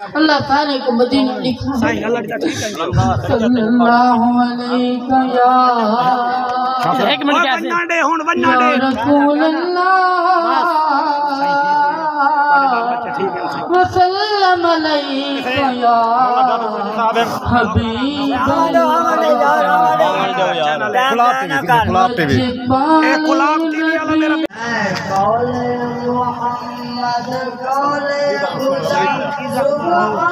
اللہ تعالیٰ کو مدینہ لکھا ہے صلی اللہ علیہ یا رسول اللہ وسلم علیہ یا حبیب قول محمد قول خدا سبحان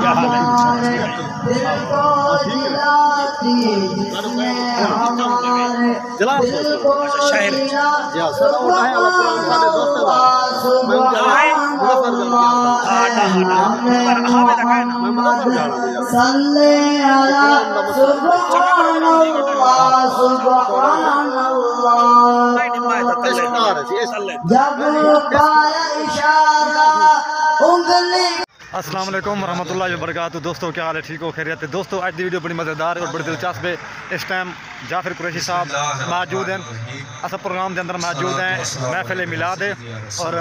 ہمارے دل کو جلاتی جس نے ہمارے دل کو جلاتی سبحان محمد صلی علی سبحان اللہ جب پایا اشارہ انگلی۔ السلام علیکم ورحمۃ اللہ وبرکاتہ۔ دوستو کیا حال ہے؟ ٹھیک ہو؟ خیریت ہے؟ دوستو آج دی ویڈیو بڑی مزیدار اور بڑی دلچسپ ہے۔ اس ٹائم جعفر قریشی صاحب موجود ہیں، اصل پروگرام دے اندر موجود ہیں، محفل میلاد ہے اور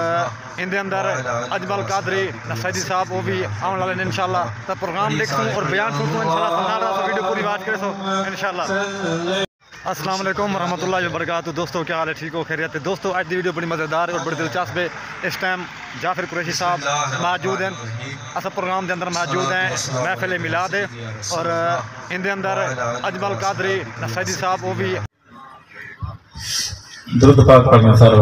ان دے اندر اجمل قادری سیدی صاحب وہ بھی آنے والے ہیں انشاءاللہ۔ تو پروگرام دیکھوں اور بیان سنوں انشاءاللہ، ویڈیو پوری واچ کرے سو انشاءاللہ۔ السلام علیکم ورحمۃ اللہ وبرکاتہ۔ دوستو کیا حال ہے؟ ٹھیک ہو؟ خیریت ہے؟ دوستو آج دی ویڈیو بڑی مزیدار اور بڑی دلچسپ ہے۔ اس ٹائم جعفر قریشی صاحب موجود ہیں، اصل پروگرام دے اندر موجود ہیں، محفل میلاد ہے اور ان دے اندر اجمل قادری سیدی صاحب وہ بھی درود پاک پڑھنا سارا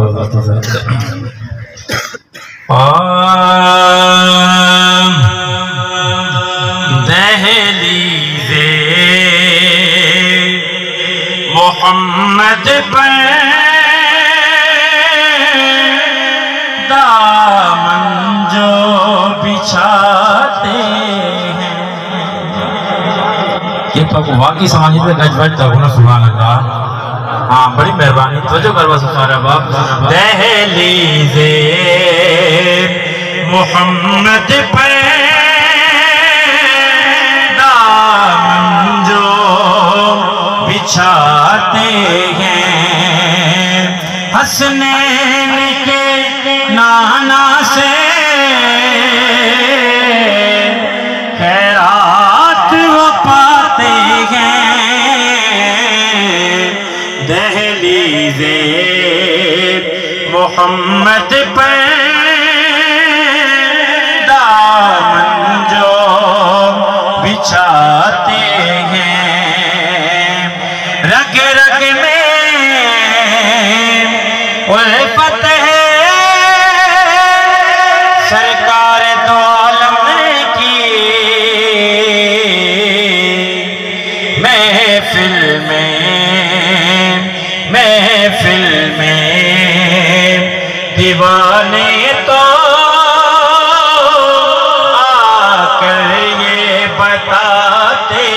دہلیز محمد پر دامن جو بچھاتے ہیں، یہ واقعی سمجھتے ہیں گج بج تک سبحان اللہ۔ ہاں بڑی مہربانی توجہ کروا سارا باپ۔ دہلیز محمد پر دامن جو بچھاتے ہیں، حسنین کے نانا سے خیرات وہ پاتے ہیں، دہلیز محمد پر دامن جو بچھاتے ہیں، رگ رگ میں الفت ہے سرکار دو عالم کی، محفل میں دیوانے تو آ کر یہ بتاتے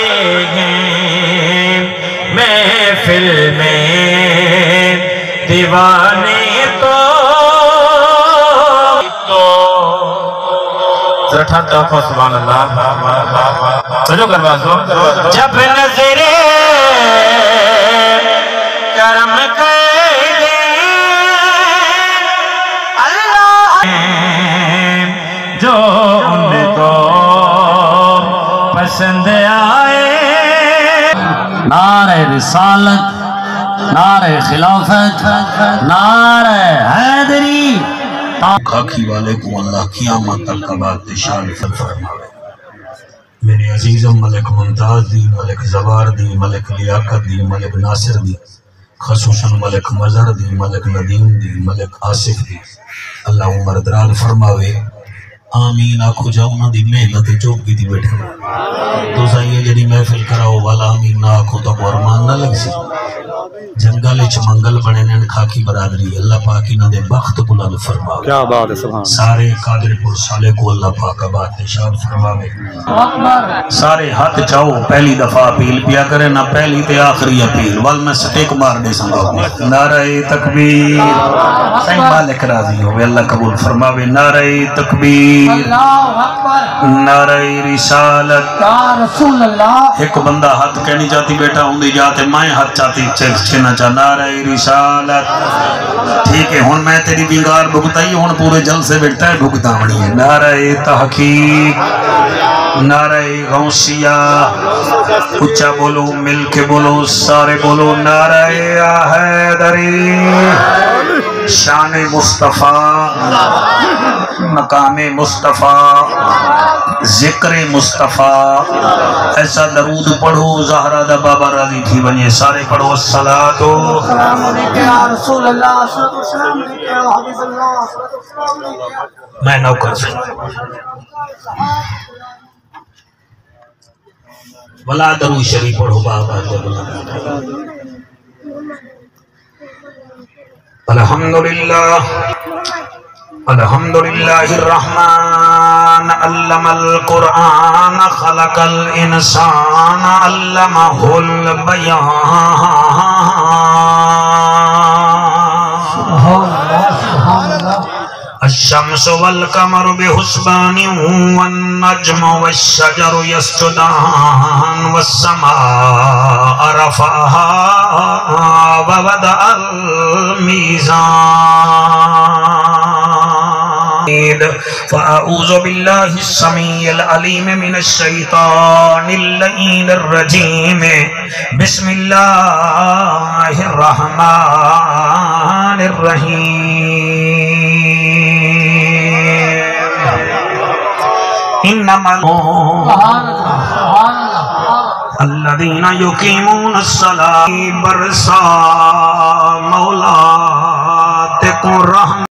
ہیں، محفل میں دیوانے تو سبحان اللہ سجو کروا دو۔ جب نظرے کرم کرے اللہ جو ان کو پسند آئے، نعرہ رسالت، نعرہ خلافت، نعرہ حیدری، خاکی والے کو اللہ قیامت تک کا بات شان فرماوے۔ میرے عزیزم ملک ممتاز دی، ملک زوار دی، ملک لیاقت دی، ملک ناصر دی، خصوصاً ملک مظہر دی، ملک ندیم دی، ملک آصف دی، اللہ عمر درال فرماوے۔ آمین آکھو جاؤنا دی محنت چوک کی دی بیٹھے تو سائیے جڑی محفل کراؤ والا آمین نہ آکھو تو ارمان نہ لگ سی۔ جنگل اچھ منگل بنے نین خاکی برادری، اللہ پاک انہ دے بخت بلند فرماوے۔ کیا بات ہے سبحان سارے قادر پور سالے کو اللہ پاک بات نشان فرماوے۔ سارے ہاتھ چاہو پہلی دفعہ اپیل پیا کرے نہ پہلی تے آخری اپیل وال میں سٹیک مار دے سنگا نعرہ تکبیر، صحیح مالک راضی ہوئے اللہ قبول فرماوے۔ نعرہ تکبیر۔ تکبیر اللہ اکبر نعرہ رسالت یا رسول اللہ ایک بندہ ہاتھ کہنی چاہتی بیٹا ہوں دی جاتے میں ہاتھ چاہتی چھنا چاہ نعرہ رسالت ٹھیک ہے ہون میں تیری بینگار بھگتائی ہون پورے جل سے بیٹھتا ہے بھگتا ہونی ہے نعرہ تحقیق نعرہ غوثیہ اچھا بولو مل کے بولو سارے بولو نعرہ حیدری شان مصطفیٰ مقام مصطفیٰ ذکر مصطفیٰ ایسا درود پڑھو زہرہ دا بابا راضی تھی بنیے سارے پڑھو الصلاۃ السلام علیکم یا رسول اللہ السلام علیکم یا حبیب اللہ السلام علیکم میں نوکر سے بلا درود شریف پڑھو بابا الحمدللہ الحمدللہ الرحمن علم القرآن خلق الانسان علمہ البیان الشمس والقمر بحسبان والنجم والشجر يسجدان والسماء رفعها ووضع الميزان فأعوذ بالله السميع العليم من الشيطان اللعين الرجيم بسم الله الرحمن الرحيم انما الذين يقيمون الصلاة برسا مولا تكون رحمة